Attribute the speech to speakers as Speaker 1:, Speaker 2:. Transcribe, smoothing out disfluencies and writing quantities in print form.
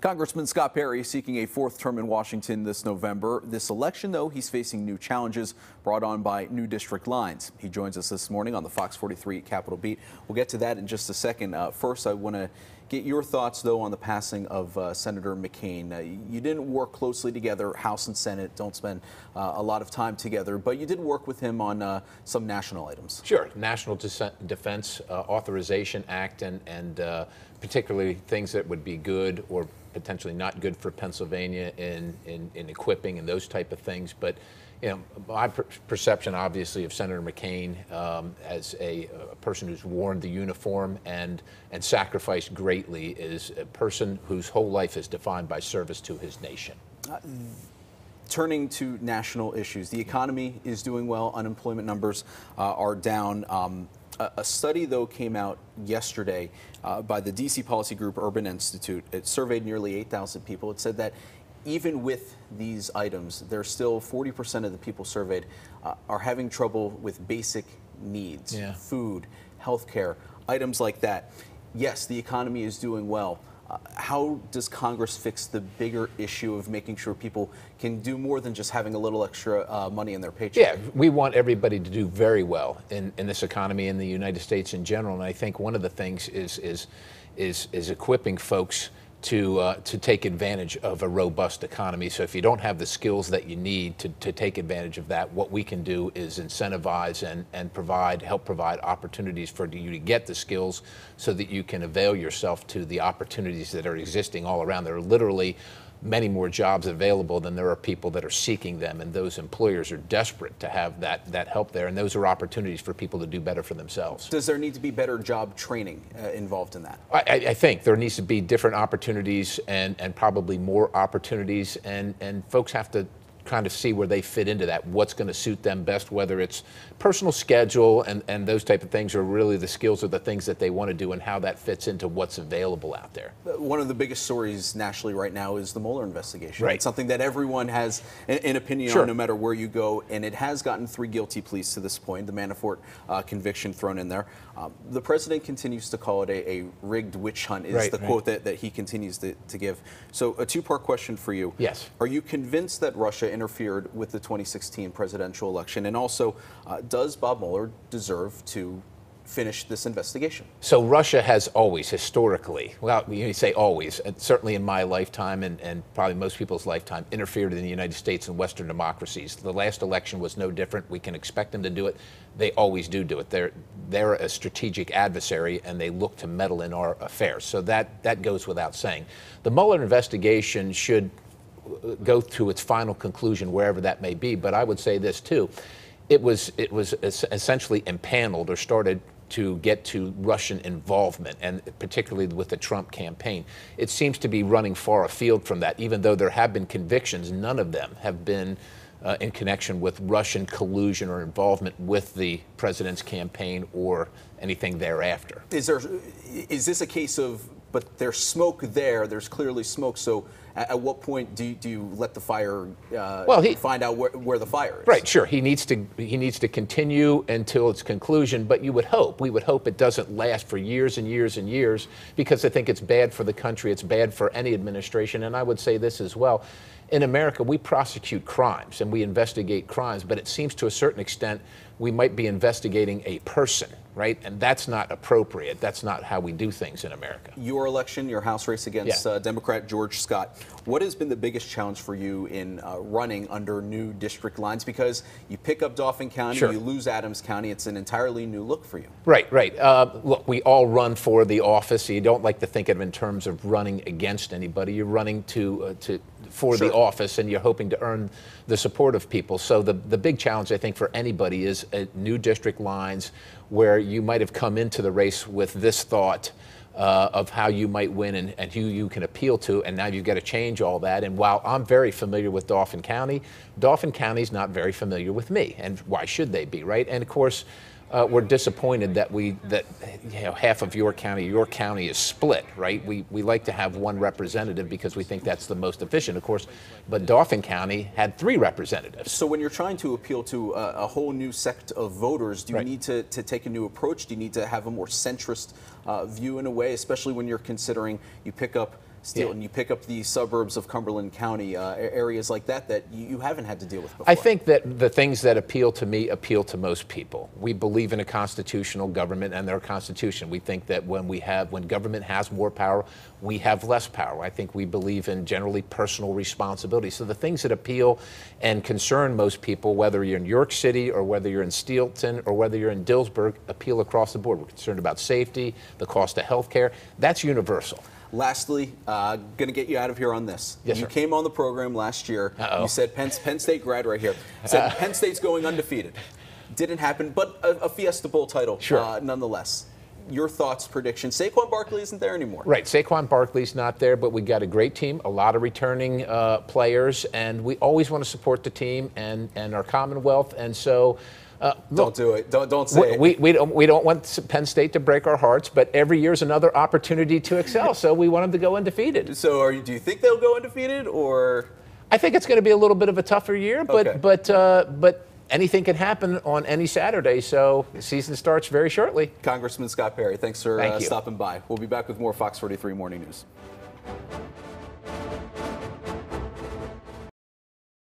Speaker 1: Congressman Scott Perry seeking a fourth term in Washington this November. This election, though, he's facing new challenges brought on by new district lines. He joins us this morning on the Fox 43 Capitol Beat. We'll get to that in just a second. First, I want to get your thoughts, though, on the passing of Senator McCain. You didn't work closely together, House and Senate, don't spend a lot of time together, but you did work with him on some national items.
Speaker 2: Sure. National Defense Authorization Act and particularly things that would be good or potentially not good for Pennsylvania in equipping and those type of things. But you know, my perception, obviously, of Senator McCain as a person who's worn the uniform and sacrificed greatly is a person whose whole life is defined by service to his nation.
Speaker 1: Turning to national issues, the economy is doing well. Unemployment numbers are down. A study, though, came out yesterday by the D.C. policy group Urban Institute. It surveyed nearly 8,000 people. It said that even with these items, there's still 40% of the people surveyed are having trouble with basic needs, food, health care, items like that. Yes, the economy is doing well. How does Congress fix the bigger issue of making sure people can do more than just having a little extra money in their paycheck?
Speaker 2: Yeah, we want everybody to do very well in this economy in the United States in general, and I think one of the things is equipping folks to take advantage of a robust economy. So if you don't have the skills that you need to take advantage of that, what we can do is incentivize and help provide opportunities for you to get the skills so that you can avail yourself to the opportunities that are existing all around. There are literally many more jobs available than there are people that are seeking them, and those employers are desperate to have that help there, and those are opportunities for people to do better for themselves.
Speaker 1: Does there need to be better job training involved in that?
Speaker 2: I think there needs to be different opportunities and probably more opportunities, and folks have to kind of see where they fit into that, what's going to suit them best, whether it's personal schedule and those type of things, or really the skills or the things that they want to do and how that fits into what's available out there.
Speaker 1: One of the biggest stories nationally right now is the Mueller investigation.
Speaker 2: Right.
Speaker 1: It's something that everyone has an opinion on no matter where you go, and it has gotten 3 guilty pleas to this point, the Manafort conviction thrown in there. The president continues to call it a rigged witch hunt, is the quote that he continues to give. So a two-part question for you.
Speaker 2: Yes.
Speaker 1: Are you convinced that Russia interfered with the 2016 presidential election? And also, does Bob Mueller deserve to finish this investigation? So
Speaker 2: Russia has always, historically, well, you say always, certainly in my lifetime and probably most people's lifetime, interfered in the United States and Western democracies. The last election was no different. We can expect them to do it. They always do it. They're a strategic adversary, and they look to meddle in our affairs. So that goes without saying. The Mueller investigation should go to its final conclusion, wherever that may be. But I would say this too: it was essentially impaneled or started to get to Russian involvement, and particularly with the Trump campaign. It seems to be running far afield from that. Even though there have been convictions, none of them have been in connection with Russian collusion or involvement with the president's campaign or anything thereafter.
Speaker 1: Is this a case of, but there's smoke there, there's clearly smoke, so at what point do you let the fire, find out where the fire is?
Speaker 2: Right, sure. He needs to continue until its conclusion, but we would hope it doesn't last for years and years and years, because I think it's bad for the country, it's bad for any administration, and I would say this as well. In America, we prosecute crimes and we investigate crimes, but it seems to a certain extent we might be investigating a person, right? And that's not appropriate. That's not how we do things in America.
Speaker 1: Your election, your House race against Democrat George Scott. What has been the biggest challenge for you in running under new district lines? Because you pick up Dauphin County, you lose Adams County. It's an entirely new look for you.
Speaker 2: Right. Look, we all run for the office. So you don't like to think of it in terms of running against anybody. You're running for the office, and you're hoping to earn the support of people. So the big challenge, I think, for anybody is new district lines where you might have come into the race with this thought of how you might win and who you can appeal to, and now you've got to change all that. And while I'm very familiar with Dauphin County's not very familiar with me, and why should they be, right? And of course, we're disappointed that half of your county is split, right? We like to have one representative because we think that's the most efficient, of course, but Dauphin County had 3 representatives.
Speaker 1: So when you're trying to appeal to a whole new sect of voters, do you need to take a new approach? Do you need to have a more centrist view in a way, especially when you're considering you pick up Steelton, you pick up the suburbs of Cumberland County, areas like that that you haven't had to deal with before.
Speaker 2: I think that the things that appeal to me appeal to most people. We believe in a constitutional government and their constitution. We think that when government has more power, we have less power. I think we believe in generally personal responsibility. So the things that appeal and concern most people, whether you're in York City or whether you're in Steelton or whether you're in Dillsburg, appeal across the board. We're concerned about safety, the cost of health care. That's universal.
Speaker 1: Lastly, going to get you out of here on this.
Speaker 2: Yes,
Speaker 1: you
Speaker 2: sir.
Speaker 1: came on the program last year.
Speaker 2: Uh-oh.
Speaker 1: You said Penn State grad right here. Said Penn State's going undefeated. Didn't happen, but a Fiesta Bowl title nonetheless. Your thoughts, predictions. Saquon Barkley isn't there anymore.
Speaker 2: Right, Saquon Barkley's not there, but we got a great team, a lot of returning players, and we always want to support the team and our Commonwealth, and so.
Speaker 1: Don't do it. Don't say it.
Speaker 2: We don't want Penn State to break our hearts, but every year's another opportunity to excel. So we want them to go undefeated.
Speaker 1: So do you think they'll go undefeated, or?
Speaker 2: I think it's going to be a little bit of a tougher year, but anything can happen on any Saturday. So the season starts very shortly.
Speaker 1: Congressman Scott Perry, thanks for stopping by. We'll be back with more Fox 43 Morning News.